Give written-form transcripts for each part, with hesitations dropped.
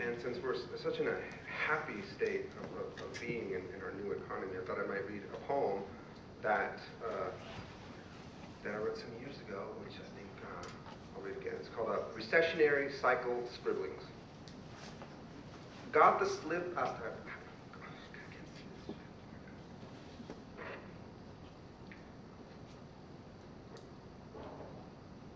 And since we're such in a happy state of being in our new economy, I thought I might read a poem that I wrote some years ago, which I think I'll read again. It's called Recessionary Cycle Scribblings. Got the slip hasta...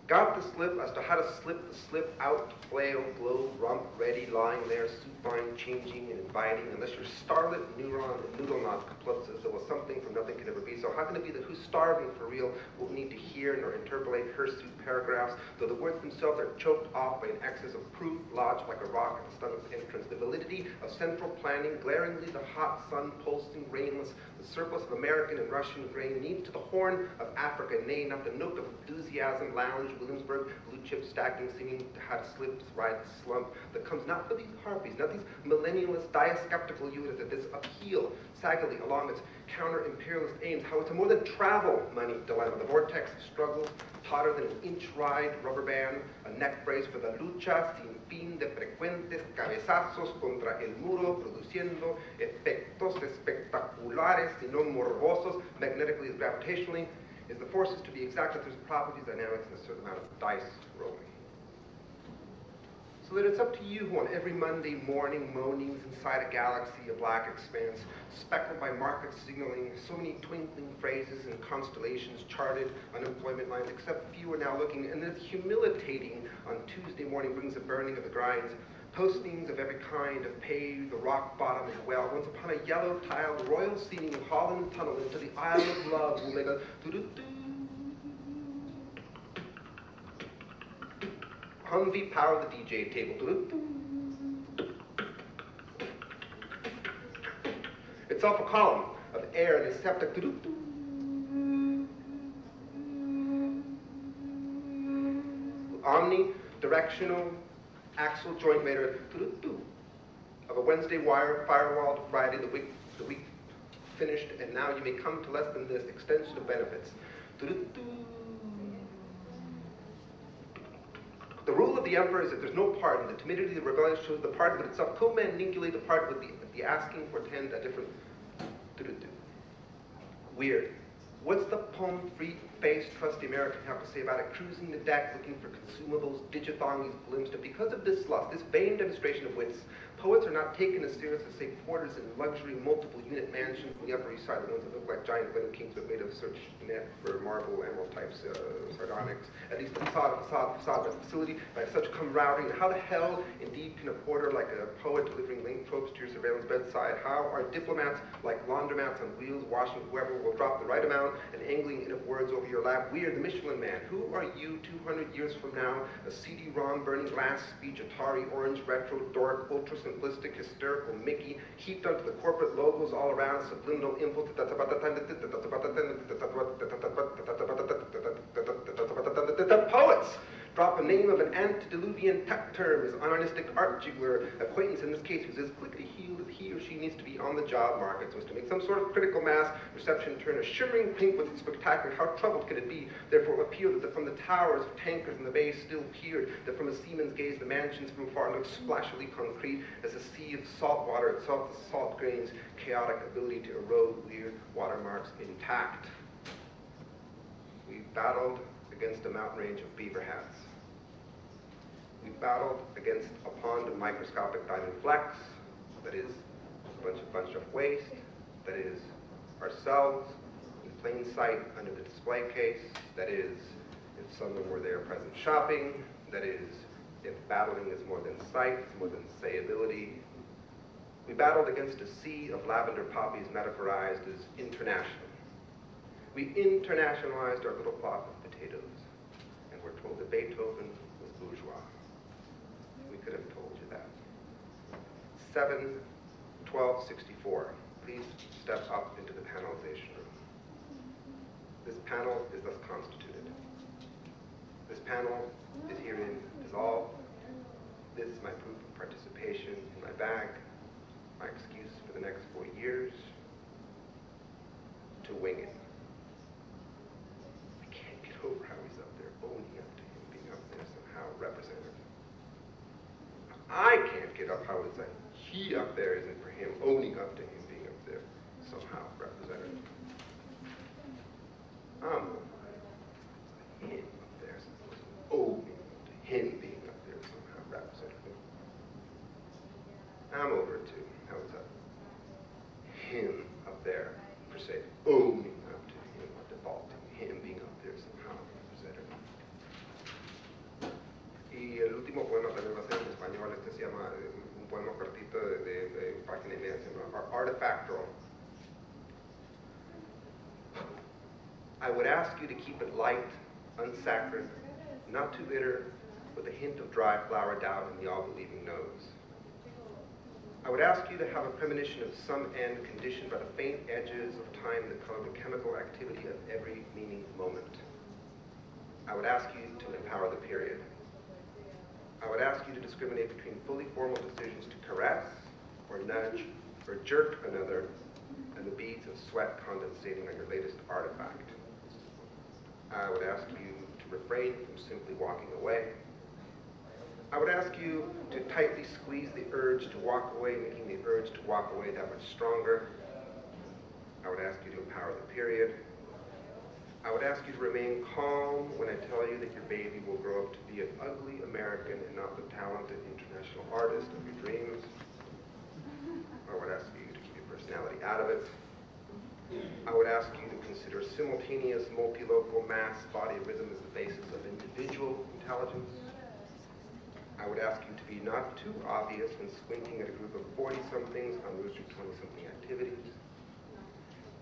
Got the slip as to how to slip the slip out, flail, glow, rump, ready, lying there, supine, changing, and inviting, unless your starlit neuron and noodle knot complots as though something from nothing could ever be. So how can it be that who's starving for real won't need to hear nor interpolate hirsute paragraphs, though the words themselves are choked off by an excess of proof, lodged like a rock at the stomach's entrance, the validity of central planning, glaringly the hot sun pulsing, rainless, the surplus of American and Russian grain, needs to the horn of Africa, nay, not the nook of enthusiasm, lounge, Williamsburg, blue chip stacking, singing to have slips, ride the slump, that comes not for these harpies, not these millennialist, diaskeptical units, that this upheal, saggily along its counter-imperialist aims, how it's a more than travel money dilemma, the vortex of struggle, hotter than an inch-wide rubber band, a neck brace for the lucha sin fin de frecuentes cabezazos contra el muro, produciendo efectos espectaculares, sino morbosos, magnetically as gravitationally, is the forces to be exact that there's properties, dynamics, and a certain amount of dice rolling. So that it's up to you who on every Monday morning moanings inside a galaxy, a black expanse, speckled by market signaling, so many twinkling phrases and constellations charted unemployment lines, except few are now looking, and it's humiliating on Tuesday morning brings the burning of the grinds, postings of every kind of pave, the rock bottom and well, once upon a yellow tiled, royal seeming Holland tunnel into the Isle of Love will make a doo-doo-doo. Humvee power the DJ table. Doo-doo-doo. Itself a column of air and a septic. Doo-doo-doo. Omnidirectional axle joint mater of a Wednesday wire firewall to Friday, the week finished, and now you may come to less than this extension of benefits. The rule of the emperor is that there's no pardon. The timidity of the rebellion shows the pardon, but itself co-manipulate the pardon with the asking portend a different weird. What's the poem-free-faced, trusty American have to say about it? Cruising the deck, looking for consumables, digithonging glimpsed, and because of this lust, this vain demonstration of wits, poets are not taken as serious as, say, porters in luxury multiple-unit mansions from the Upper East Side, the ones that look like giant window kings but made of search net for marble emerald types, sardonyx. At least the facade of the facility by such camaraderie. And how the hell, indeed, can a porter like a poet delivering linked tropes to your surveillance bedside? How are diplomats like laundromats on wheels washing whoever will drop the right amount and angling in of words over your lap? We are the Michelin Man. Who are you 200 years from now? A CD-ROM, burning glass speech, Atari, orange, retro, dork, ultra simplistic, hysterical Mickey, heaped onto the corporate logos all around, subliminal impulse, that's about the time, the poets drop a name of an antediluvian tech term as unanistic art jiggler acquaintance in this case who's as quickly healed as he or she needs to be on the job market, so as to make some sort of critical mass reception turn a shimmering pink with its spectacular. How troubled could it be? Therefore it appeared that from the towers of tankers in the bay still peered, that from a seaman's gaze the mansions from afar looked splashily concrete as a sea of salt water itself, the salt grains, chaotic ability to erode weird watermarks intact. We battled against a mountain range of beaver hats. We battled against a pond of microscopic diamond flecks, that is, a bunch of waste, that is, ourselves, in plain sight under the display case, that is, if someone were there present shopping, that is, if battling is more than sight, it's more than sayability. We battled against a sea of lavender poppies metaphorized as international. We internationalized our little plot of potatoes, and we're told that Beethoven was bourgeois. We could have told you that. 7/12/64. Please step up into the panelization room. This panel is thus constituted. This panel is herein dissolved. This is my proof of participation in my bag, my excuse for the next 4 years to wing it. I can't get over how he's up there owning up to him being up there somehow representative. I can't make it up how it's a he up there isn't for him owning up to him being up there somehow represented. Him up there owning up to him being up there somehow represented. I'm over it too. How is that? Him up there, per se, owning up to him, or defaulting, him being up there somehow represented. Y el último poema también va a ser en español, este se llama, un poema cortito de página y media, se llama Artifactual. I would ask you to keep it light, unsacred, not too bitter, with a hint of dry flower doubt in the all-believing nose. I would ask you to have a premonition of some end conditioned by the faint edges of time that color the chemical activity of every meaning moment. I would ask you to empower the period. I would ask you to discriminate between fully formal decisions to caress, or nudge, or jerk another, and the beads of sweat condensating on your latest artifact. I would ask you to refrain from simply walking away. I would ask you to tightly squeeze the urge to walk away, making the urge to walk away that much stronger. I would ask you to empower the period. I would ask you to remain calm when I tell you that your baby will grow up to be an ugly American and not the talented international artist of your dreams. I would ask you to keep your personality out of it. I would ask you to consider simultaneous multilocal mass body rhythm as the basis of individual intelligence. I would ask you to be not too obvious when squinting at a group of 40-somethings on route to 20-something activities.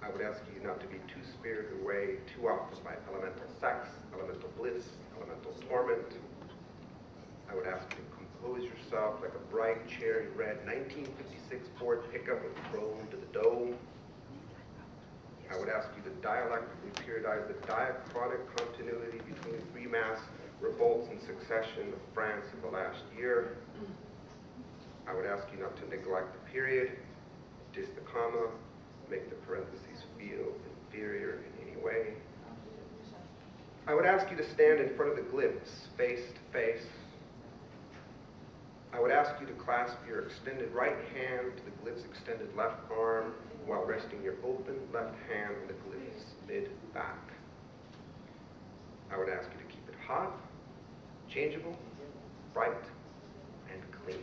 I would ask you not to be too spirited away too often by elemental sex, elemental bliss, elemental torment. I would ask you to compose yourself like a bright cherry red 1956 Ford pickup with chrome to the dome. I would ask you to dialectically periodize the diachronic continuity between three mass revolts in succession of France of the last year. I would ask you not to neglect the period, diss the comma, make the parentheses feel inferior in any way. I would ask you to stand in front of the glyphs, face to face. I would ask you to clasp your extended right hand to the glyph's extended left arm while resting your open left hand on the glyph's mid-back. I would ask you to keep it hot, changeable, bright, and clean.